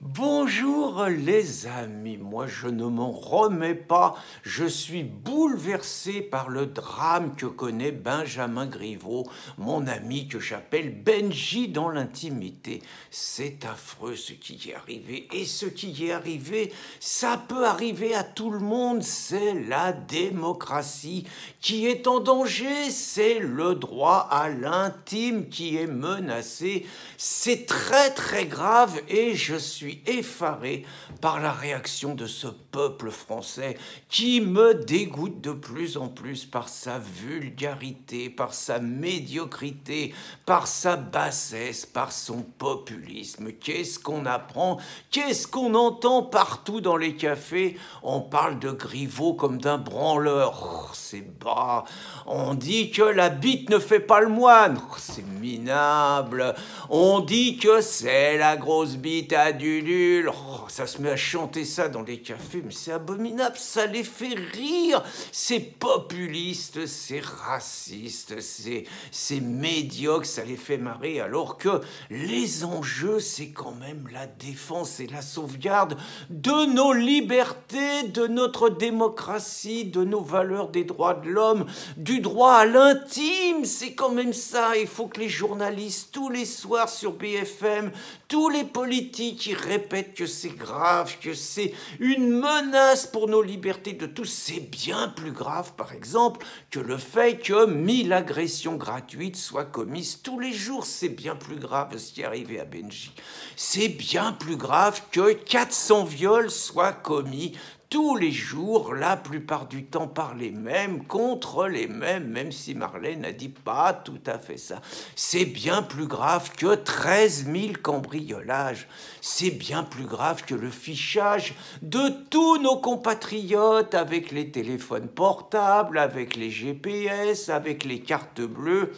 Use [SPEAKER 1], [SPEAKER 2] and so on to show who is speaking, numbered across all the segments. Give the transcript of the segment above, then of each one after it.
[SPEAKER 1] Bonjour les amis, moi je ne m'en remets pas, je suis bouleversé par le drame que connaît Benjamin Griveaux, mon ami que j'appelle Benji dans l'intimité. C'est affreux ce qui y est arrivé, et ce qui y est arrivé, ça peut arriver à tout le monde, c'est la démocratie qui est en danger, c'est le droit à l'intime qui est menacé, c'est très très grave et je suis effaré par la réaction de ce peuple français qui me dégoûte de plus en plus par sa vulgarité, par sa médiocrité, par sa bassesse, par son populisme. Qu'est-ce qu'on apprend? Qu'est-ce qu'on entend partout dans les cafés? On parle de Griveaux comme d'un branleur. Oh, c'est bas. On dit que la bite ne fait pas le moine. Oh, c'est minable. On dit que c'est la grosse bite à Dudule. Oh, ça se met à chanter ça dans les cafés, mais c'est abominable, ça les fait rire. C'est populiste, c'est raciste, c'est médiocre, ça les fait marrer, alors que les enjeux, c'est quand même la défense et la sauvegarde de nos libertés, de notre démocratie, de nos valeurs des droits de l'homme, du droit à l'intime. C'est quand même ça. Il faut que les journalistes, tous les soirs sur BFM, tous les politiques, ils répètent que c'est grave, que c'est une menace pour nos libertés de tous. C'est bien plus grave, par exemple, que le fait que 1000 agressions gratuites soient commises tous les jours. C'est bien plus grave ce qui est arrivé à Benji. C'est bien plus grave que 400 viols soient commis tous les jours, la plupart du temps par les mêmes, contre les mêmes, même si Marlène n'a dit pas tout à fait ça. C'est bien plus grave que 13 000 cambriolages. C'est bien plus grave que le fichage de tous nos compatriotes avec les téléphones portables, avec les GPS, avec les cartes bleues.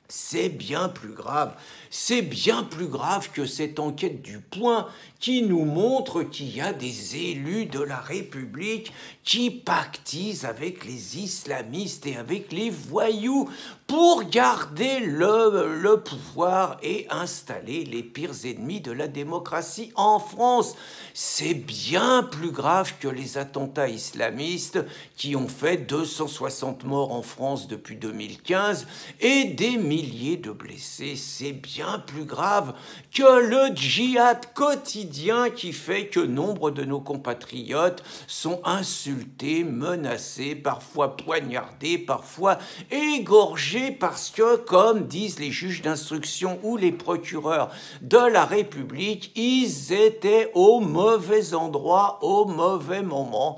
[SPEAKER 1] C'est bien plus grave. C'est bien plus grave que cette enquête du Point qui nous montre qu'il y a des élus de la République qui pactisent avec les islamistes et avec les voyous pour garder le pouvoir et installer les pires ennemis de la démocratie en France. C'est bien plus grave que les attentats islamistes qui ont fait 260 morts en France depuis 2015 et des milliers de blessés. C'est bien plus grave que le djihad quotidien qui fait que nombre de nos compatriotes sont insultés, menacés, parfois poignardés, parfois égorgés parce que, comme disent les juges d'instruction ou les procureurs de la République, ils étaient au mauvais endroit, au mauvais moment.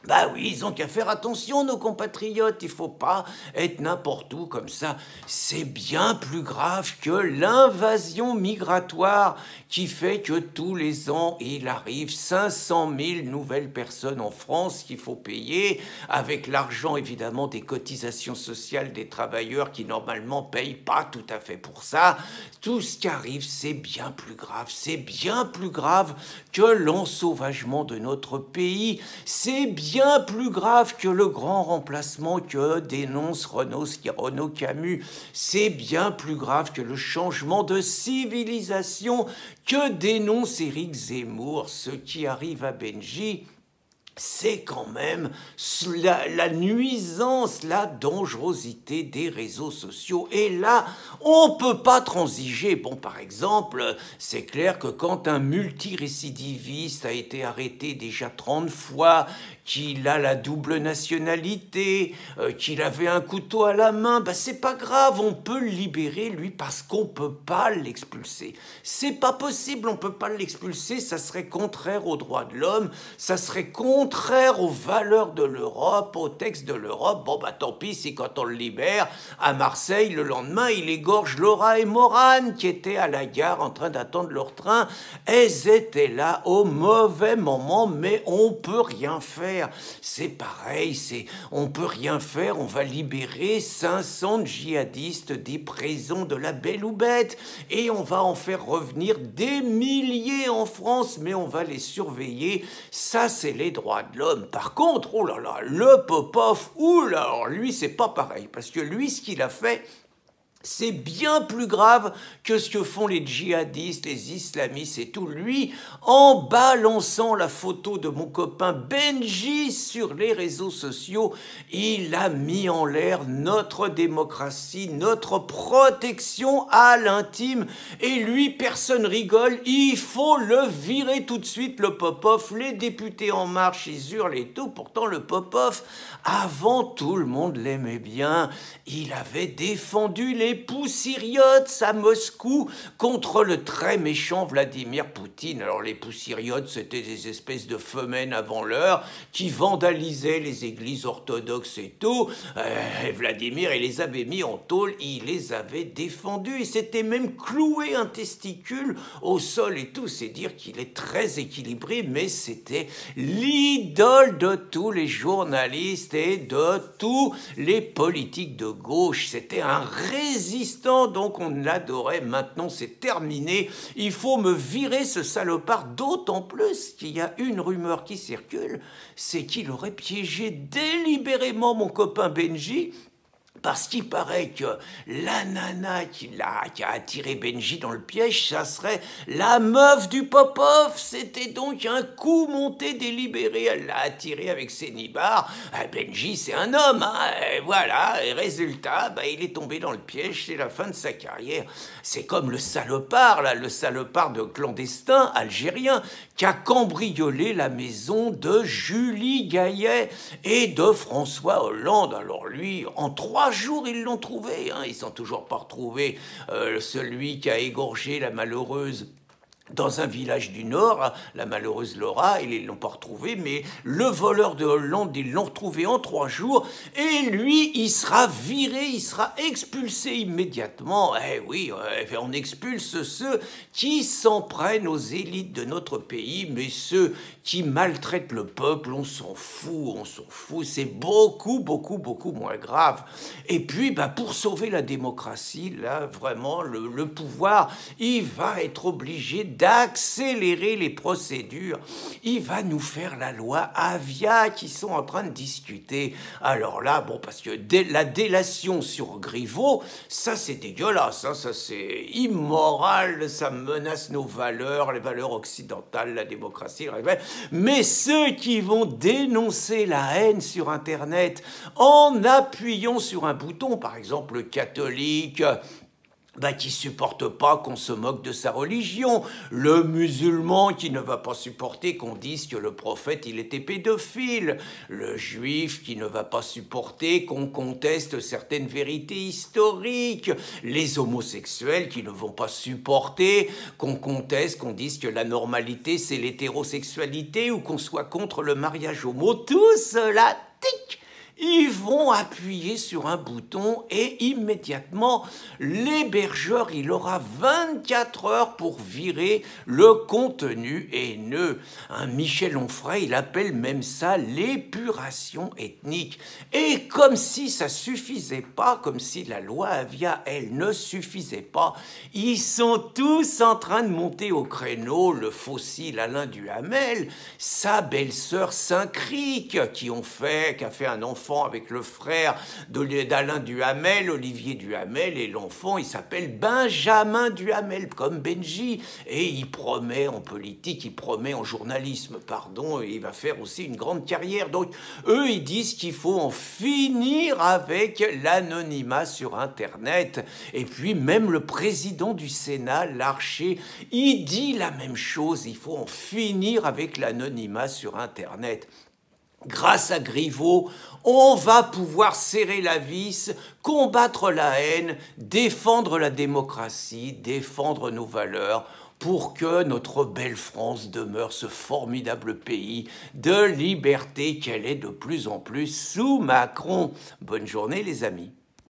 [SPEAKER 1] Bah oui, ils ont qu'à faire attention, nos compatriotes, il faut pas être n'importe où comme ça. C'est bien plus grave que l'invasion migratoire qui fait que tous les ans, il arrive 500 000 nouvelles personnes en France qu'il faut payer, avec l'argent évidemment des cotisations sociales des travailleurs qui normalement payent pas tout à fait pour ça. Tout ce qui arrive, c'est bien plus grave. C'est bien plus grave que l'ensauvagement de notre pays. C'est bien plus grave que le grand remplacement que dénonce Renaud Camus. C'est bien plus grave que le changement de civilisation que dénonce Éric Zemmour. Ce qui arrive à Benji, c'est quand même la nuisance, la dangerosité des réseaux sociaux. Et là, on peut pas transiger. Bon, par exemple, c'est clair que quand un multirécidiviste a été arrêté déjà 30 fois, qu'il a la double nationalité, qu'il avait un couteau à la main, bah c'est pas grave, on peut le libérer, lui, parce qu'on peut pas l'expulser. C'est pas possible, on peut pas l'expulser, ça serait contraire aux droits de l'homme, ça serait contraire aux valeurs de l'Europe, aux textes de l'Europe. Bon, bah tant pis si quand on le libère, à Marseille, le lendemain, il égorge Laura et Morane, qui étaient à la gare en train d'attendre leur train. Elles étaient là au mauvais moment, mais on peut rien faire. C'est pareil, on peut rien faire, on va libérer 500 djihadistes des prisons de la Belle ou Bête et on va en faire revenir des milliers en France, mais on va les surveiller. Ça, c'est les droits de l'homme. Par contre, oh là là, le Popov, ouh là, alors lui, c'est pas pareil, parce que lui, ce qu'il a fait, C'est bien plus grave que ce que font les djihadistes, les islamistes et tout. Lui, en balançant la photo de mon copain Benji sur les réseaux sociaux, il a mis en l'air notre démocratie, notre protection à l'intime. Et lui, personne rigole, il faut le virer tout de suite, le Popov. Les députés En Marche, ils hurlent et tout. Pourtant, le Popov, avant tout le monde l'aimait bien. Il avait défendu les poussiriotes à Moscou contre le très méchant Vladimir Poutine. Alors les poussiriotes, c'était des espèces de femelles avant l'heure qui vandalisaient les églises orthodoxes et tout. Vladimir, il les avait mis en tôle, il les avait défendus. Il s'était même cloué un testicule au sol et tout. C'est dire qu'il est très équilibré, mais c'était l'idole de tous les journalistes et de tous les politiques de gauche. C'était un résistant, donc on l'adorait. Maintenant, c'est terminé. Il faut me virer ce salopard, d'autant plus qu'il y a une rumeur qui circule, c'est qu'il aurait piégé délibérément mon copain Benji, parce qu'il paraît que la nana qui a attiré Benji dans le piège, ça serait la meuf du Popov. C'était donc un coup monté délibéré. Elle l'a attiré avec ses nibards. Benji, c'est un homme, hein. Et voilà, et résultat, il est tombé dans le piège, c'est la fin de sa carrière. C'est comme le salopard, là, le salopard de clandestin algérien qui a cambriolé la maison de Julie Gaillet et de François Hollande. Alors lui, en 3 jours, ils l'ont trouvé. Hein. Ils n'ont toujours pas retrouvé celui qui a égorgé la malheureuse dans un village du Nord, la malheureuse Laura, ils ne l'ont pas retrouvé, mais le voleur de Hollande, ils l'ont retrouvé en 3 jours, et lui, il sera viré, il sera expulsé immédiatement. Eh oui, on expulse ceux qui s'en prennent aux élites de notre pays, mais ceux qui maltraitent le peuple, on s'en fout, c'est beaucoup moins grave. Et puis, pour sauver la démocratie, là, vraiment, le pouvoir, il va être obligé d'accélérer les procédures. Il va nous faire la loi Avia qui sont en train de discuter. Alors là, parce que la délation sur Griveaux, ça c'est dégueulasse, hein, ça c'est immoral, ça menace nos valeurs, les valeurs occidentales, la démocratie, mais ceux qui vont dénoncer la haine sur Internet en appuyant sur un bouton, par exemple le catholique, qui supporte pas qu'on se moque de sa religion, le musulman qui ne va pas supporter qu'on dise que le prophète il était pédophile, le juif qui ne va pas supporter qu'on conteste certaines vérités historiques, les homosexuels qui ne vont pas supporter qu'on conteste, qu'on dise que la normalité c'est l'hétérosexualité ou qu'on soit contre le mariage homo, tout cela, tic, ils vont appuyer sur un bouton et immédiatement, l'hébergeur, il aura 24 heures pour virer le contenu haineux. Michel Onfray, il appelle même ça l'épuration ethnique. Et comme si ça suffisait pas, comme si la loi Avia, elle ne suffisait pas, ils sont tous en train de monter au créneau, le fossile Alain Duhamel, sa belle-sœur Saint-Cric, qui a fait un enfant avec le frère d'Alain Duhamel, Olivier Duhamel, et l'enfant, il s'appelle Benjamin Duhamel, comme Benji, et il promet en politique, il promet en journalisme, et il va faire aussi une grande carrière. Donc, eux, ils disent qu'il faut en finir avec l'anonymat sur Internet. Et puis, même le président du Sénat, Larcher, il dit la même chose, il faut en finir avec l'anonymat sur Internet. Grâce à Griveaux, on va pouvoir serrer la vis, combattre la haine, défendre la démocratie, défendre nos valeurs, pour que notre belle France demeure ce formidable pays de liberté qu'elle est de plus en plus sous Macron. Bonne journée les amis.